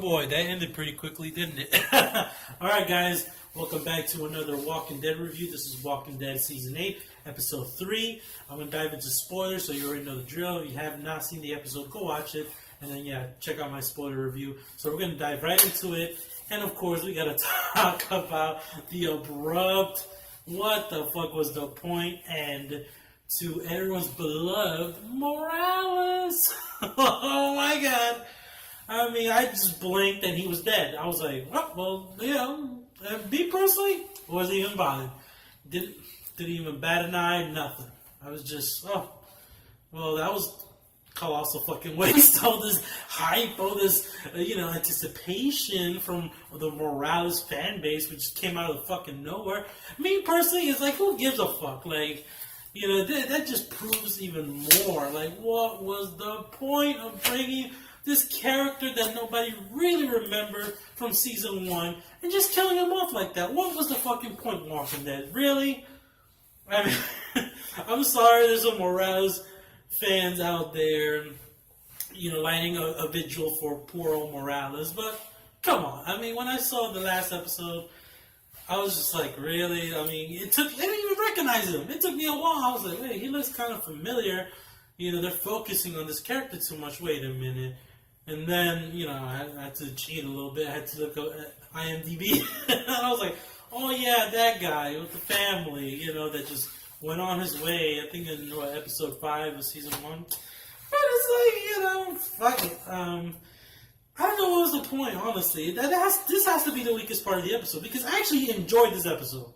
boy, that ended pretty quickly, didn't it? Alright, guys, welcome back to another Walking Dead review. This is Walking Dead Season 8, Episode 3. I'm going to dive into spoilers, so you already know the drill. If you have not seen the episode, go watch it. And then, check out my spoiler review. So we're going to dive right into it. And, of course, we got to talk about the abrupt, what the fuck was the point, and to everyone's beloved Morales. Oh, my God. I mean, I just blinked and he was dead. I was like, me personally, wasn't even bothered. Didn't even bat an eye, nothing. I was just, that was colossal fucking waste. All this hype, all this, anticipation from the Morales fan base, which came out of the fucking nowhere. Me personally, it's like, who gives a fuck? Like, that just proves even more. Like, what was the point of bringing this character that nobody really remembered from Season 1 and just killing him off like that? What was the fucking point, Walking Dead? Really? I mean, I'm sorry there's some Morales fans out there, lighting a vigil for poor old Morales, but come on. I mean, when I saw the last episode, I was just like, really? I mean, I didn't even recognize him. It took me a while. I was like, wait, he looks kind of familiar. They're focusing on this character too much. Wait a minute. And then, I had to cheat a little bit. I had to look at IMDb. And I was like, oh, yeah, that guy with the family, that just went on his way. I think in episode 5 of Season 1. But it's like, fuck it. I don't know what was the point, honestly. This has to be the weakest part of the episode. Because I actually enjoyed this episode.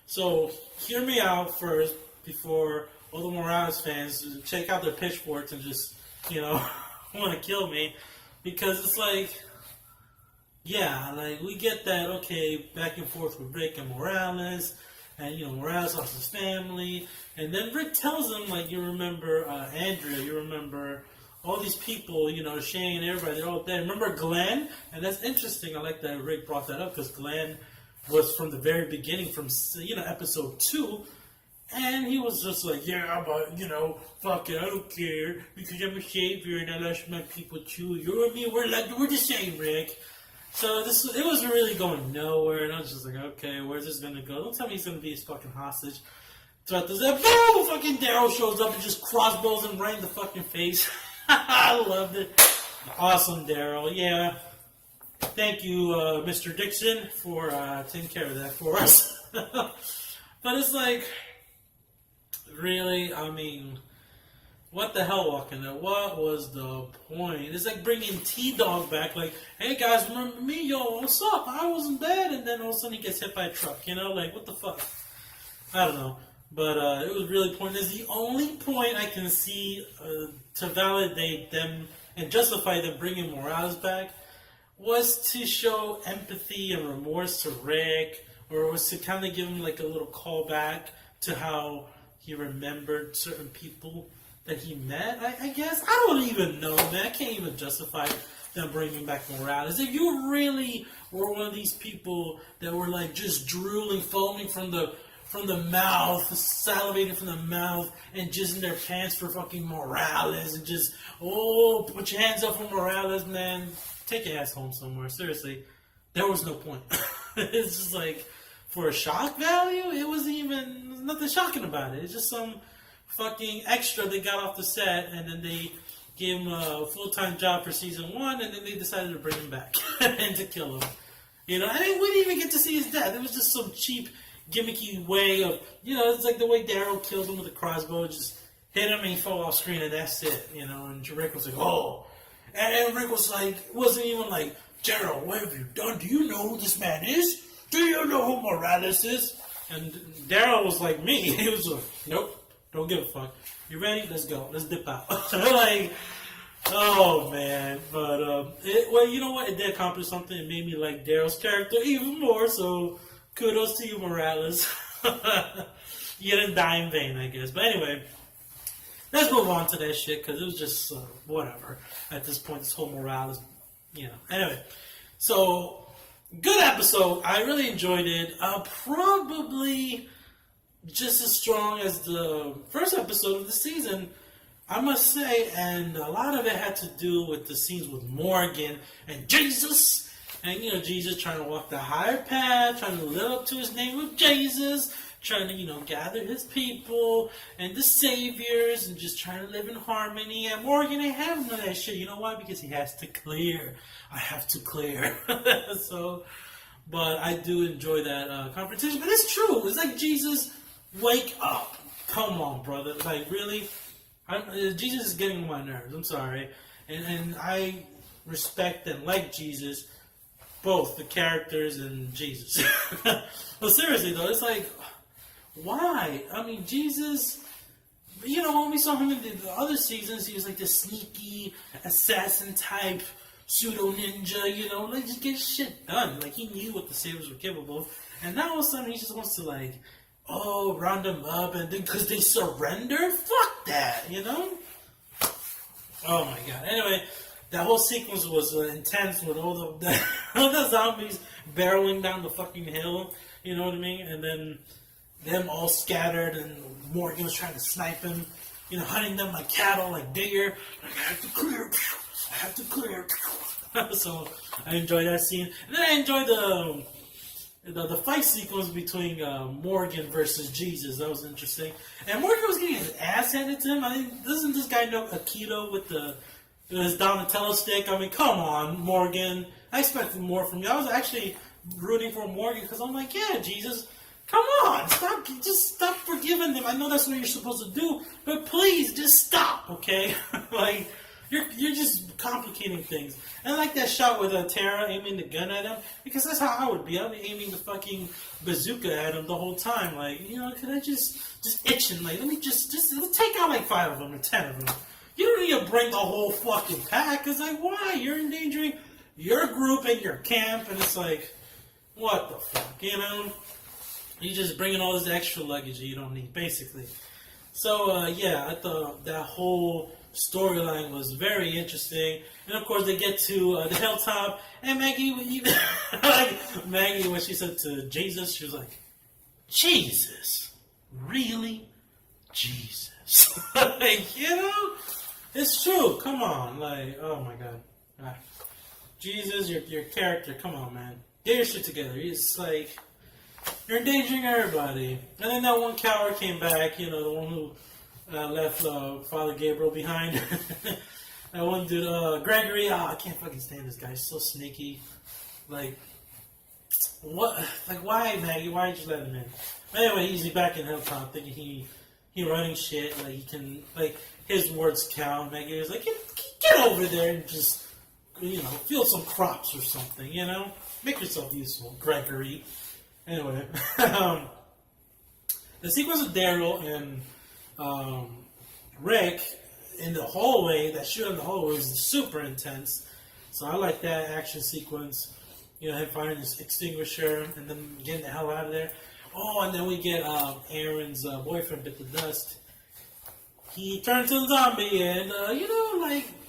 So, hear me out first before all the Morales fans check out their pitchforks and just want to kill me, because it's like, we get that, okay, back and forth with Rick and Morales, and, Morales lost his family, and then Rick tells him, like, you remember Andrea, you remember all these people, Shane, everybody, they're all dead. Remember Glenn? And that's interesting. I like that Rick brought that up, because Glenn was from the very beginning, from, episode 2, and he was just like, but, fuck it, I don't care, because I'm a savior and I lost my people too. You and me, we're the same, Rick. So it was really going nowhere, and I was just like, okay, where's this gonna go? Don't tell me he's gonna be his fucking hostage. Throughout this episode, boom, fucking Daryl shows up and just crossbows him right in the fucking face. I loved it. Awesome, Daryl. Yeah. Thank you, Mr. Dixon, for taking care of that for us. But it's like, really, I mean, what the hell, Walking Dead? What was the point? It's like bringing T-Dog back, like, hey guys, remember me? Yo, what's up? I wasn't dead, and then all of a sudden he gets hit by a truck, like, what the fuck? I don't know. But it was really pointless. The only point I can see to validate them and justify them bringing Morales back was to show empathy and remorse to Rick, or was to kind of give him like a little callback to how he remembered certain people that he met, I guess. I don't even know, man. I can't even justify them bringing back Morales. If you really were one of these people that were like just drooling, foaming from the mouth, salivating from the mouth, and just in their pants for fucking Morales, and just, put your hands up for Morales, man. Take your ass home somewhere. Seriously. There was no point. It's just like, for a shock value, it wasn't even nothing shocking about it. It's just some fucking extra they got off the set, and then they gave him a full-time job for Season 1, and then they decided to bring him back and to kill him. And we didn't even get to see his death. It was just some cheap, gimmicky way of, it's like the way Daryl killed him with a crossbow, just hit him and he fell off screen and that's it, and Rick was like, oh. And Rick was like, wasn't even like, Daryl, what have you done? Do you know who this man is? Do you know who Morales is? And Daryl was like me. He was like, nope, don't give a fuck. You ready? Let's go. Let's dip out. Like, oh, man. But, you know what? It did accomplish something. It made me like Daryl's character even more, so kudos to you, Morales. You didn't die in vain, I guess. But anyway, let's move on to that shit, because it was just whatever. At this point, this whole Morales, Anyway, so, good episode. I really enjoyed it. Probably just as strong as the first episode of the season, I must say, and a lot of it had to do with the scenes with Morgan and Jesus. And, Jesus trying to walk the higher path, trying to live up to his name of Jesus, trying to, gather his people and the saviors and just trying to live in harmony. And Morgan ain't having none of that shit. You know why? Because he has to clear. I have to clear. But I do enjoy that confrontation. But it's true. It's like Jesus, wake up. Come on, brother. Like, really? Jesus is getting on my nerves. I'm sorry. And I respect and like Jesus, both the characters and Jesus. But seriously, though, it's like, why? I mean, Jesus, when we saw him in the other seasons, he was like the sneaky assassin type, pseudo ninja, like just get shit done. Like, he knew what the Sabers were capable of. And now all of a sudden he just wants to, like, round them up, and then because they surrender? Fuck that, Oh my god. Anyway, that whole sequence was intense with all the zombies barreling down the fucking hill, you know what I mean? And then them all scattered, and Morgan was trying to snipe him, hunting them like cattle, like deer. Like, I have to clear. So I enjoyed that scene. And then I enjoyed the fight sequence between Morgan versus Jesus. That was interesting. And Morgan was getting his ass handed to him. I mean, doesn't this guy know Aikido with his Donatello stick? I mean, come on, Morgan. I expected more from you. I was actually rooting for Morgan because I'm like, yeah, Jesus, come on, stop forgiving them. I know that's what you're supposed to do, but please just stop, okay? Like, you're just complicating things. And I like that shot with Tara aiming the gun at him, because that's how I would be. I'd be aiming the fucking bazooka at him the whole time. Like, could I just itching? Like, let me just take out like 5 of them or 10 of them. You don't need to bring the whole fucking pack. It's like, why? You're endangering your group and your camp, and it's like, what the fuck, You're just bringing all this extra luggage that you don't need, basically. So, yeah, I thought that whole storyline was very interesting. And, of course, they get to the hilltop, and Maggie, Maggie, when she said to Jesus, she was like, Jesus? Really? Jesus? Like, it's true. Come on. Like, oh, my God. Jesus, your character, come on, man. Get your shit together. It's like, you're endangering everybody. And then that one coward came back, the one who left Father Gabriel behind. That one dude, Gregory, I can't fucking stand this guy. He's so sneaky. Like, what? Like, why, Maggie? Why did you let him in? But anyway, he's back in Hilltop thinking he running shit. Like, he can, like, his words count. Maggie was like, get over there and just, field some crops or something, Make yourself useful, Gregory. Anyway, the sequence of Daryl and Rick in the hallway, that shoot in the hallway, was super intense. So I like that action sequence. Him finding his extinguisher and then getting the hell out of there. Oh, and then we get Aaron's boyfriend, Bit the Dust. He turned to a zombie, and,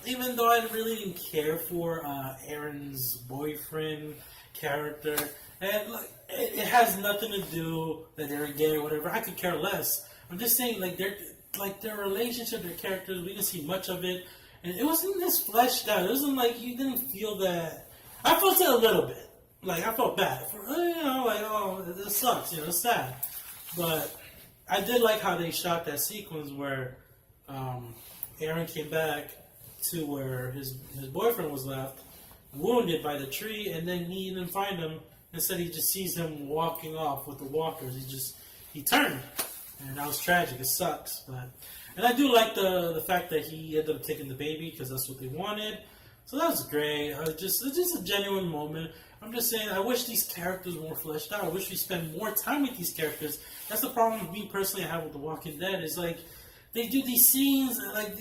even though I really didn't care for Aaron's boyfriend character, and it has nothing to do that they're gay or whatever. I could care less. I'm just saying, their relationship, their characters, we didn't see much of it, and it wasn't this fleshed out. It wasn't like you didn't feel that. I felt it a little bit. Like, I felt bad for, it sucks. It's sad. But I did like how they shot that sequence where Aaron came back to where his boyfriend was left, wounded by the tree, and then he didn't find him. Instead, he just sees him walking off with the walkers. He turned, and that was tragic. It sucks, and I do like the fact that he ended up taking the baby because that's what they wanted. So that was great. It's just a genuine moment. I'm just saying, I wish these characters were more fleshed out. I wish we spend more time with these characters. That's the problem with me personally I have with The Walking Dead. Is like they do these scenes like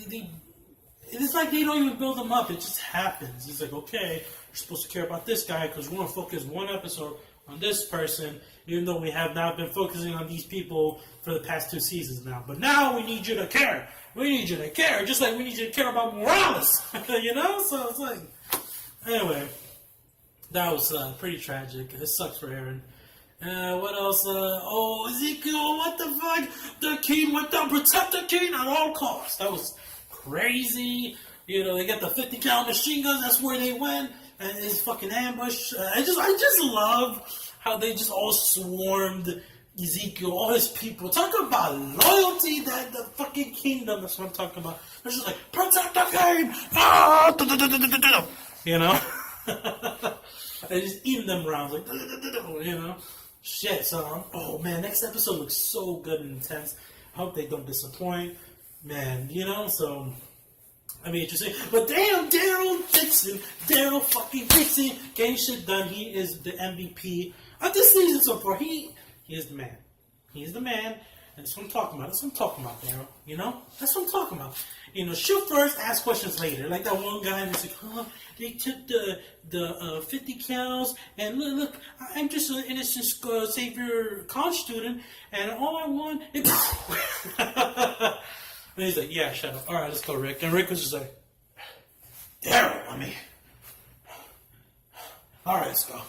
it's like they don't even build them up. It just happens. It's like, okay, we're supposed to care about this guy because we're going to focus one episode on this person, even though we have not been focusing on these people for the past 2 seasons now. But now we need you to care. We need you to care, just like we need you to care about Morales. So it's like, anyway, that was pretty tragic. It sucks for Aaron. What else? Ezekiel, what the fuck? The king went down, protect the king at all costs. That was crazy. They got the 50 cal machine guns. That's where they went, and his fucking ambush. I just love how they just all swarmed Ezekiel, all his people. Talk about loyalty, that the fucking kingdom. That's what I'm talking about. They're just like, protect the game! Ah! And just eating them rounds, like, Shit, so, oh man, next episode looks so good and intense. I hope they don't disappoint. Man, so, I mean, interesting. But damn, Daryl fucking Dixon, getting shit done. He is the MVP of this season so far. He is the man. He's the man. And that's what I'm talking about. That's what I'm talking about, Daryl. That's what I'm talking about. Shoot first, ask questions later. Like that one guy that's like, oh, they took the 50 cals, and look, I'm just an innocent savior college student, and all I want is... And he's like, yeah, shut up. All right, let's go, Rick. And Rick was just like, Daryl, all right, let's go.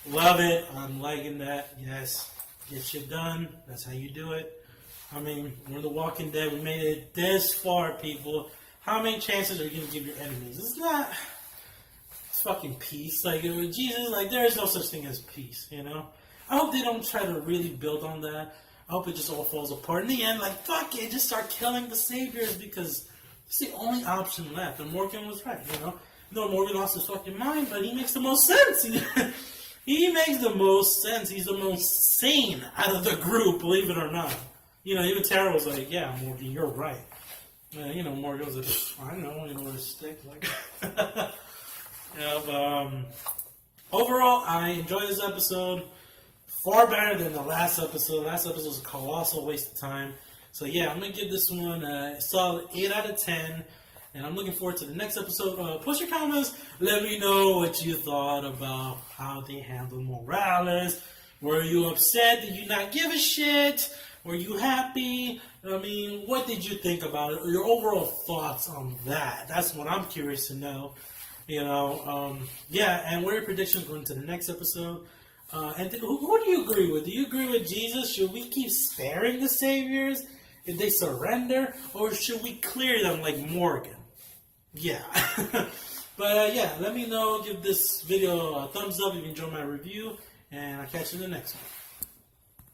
Love it. I'm liking that. Yes, get shit done. That's how you do it. I mean, we're The Walking Dead. We made it this far, people. How many chances are you going to give your enemies? It's fucking peace. Jesus, there is no such thing as peace, I hope they don't try to really build on that. I hope it just all falls apart. In the end, fuck it, just start killing the saviors because it's the only option left. And Morgan was right, Morgan lost his fucking mind, but he makes the most sense. He makes the most sense. He's the most sane out of the group, believe it or not. Even Tara was like, yeah, Morgan, you're right. Morgan was like, I know, where to stick. But overall, I enjoyed this episode. Far better than the last episode. Last episode was a colossal waste of time. So yeah, I'm going to give this one a solid 8 out of 10. And I'm looking forward to the next episode. Post your comments. Let me know what you thought about how they handled Morales. Were you upset? Did you not give a shit? Were you happy? I mean, what did you think about it? Or your overall thoughts on that? That's what I'm curious to know. Yeah, and what are your predictions going to the next episode? And who do you agree with? Do you agree with Jesus? Should we keep sparing the saviors if they surrender? Or should we clear them like Morgan? Yeah. But yeah, let me know. Give this video a thumbs up if you enjoyed my review. And I'll catch you in the next one.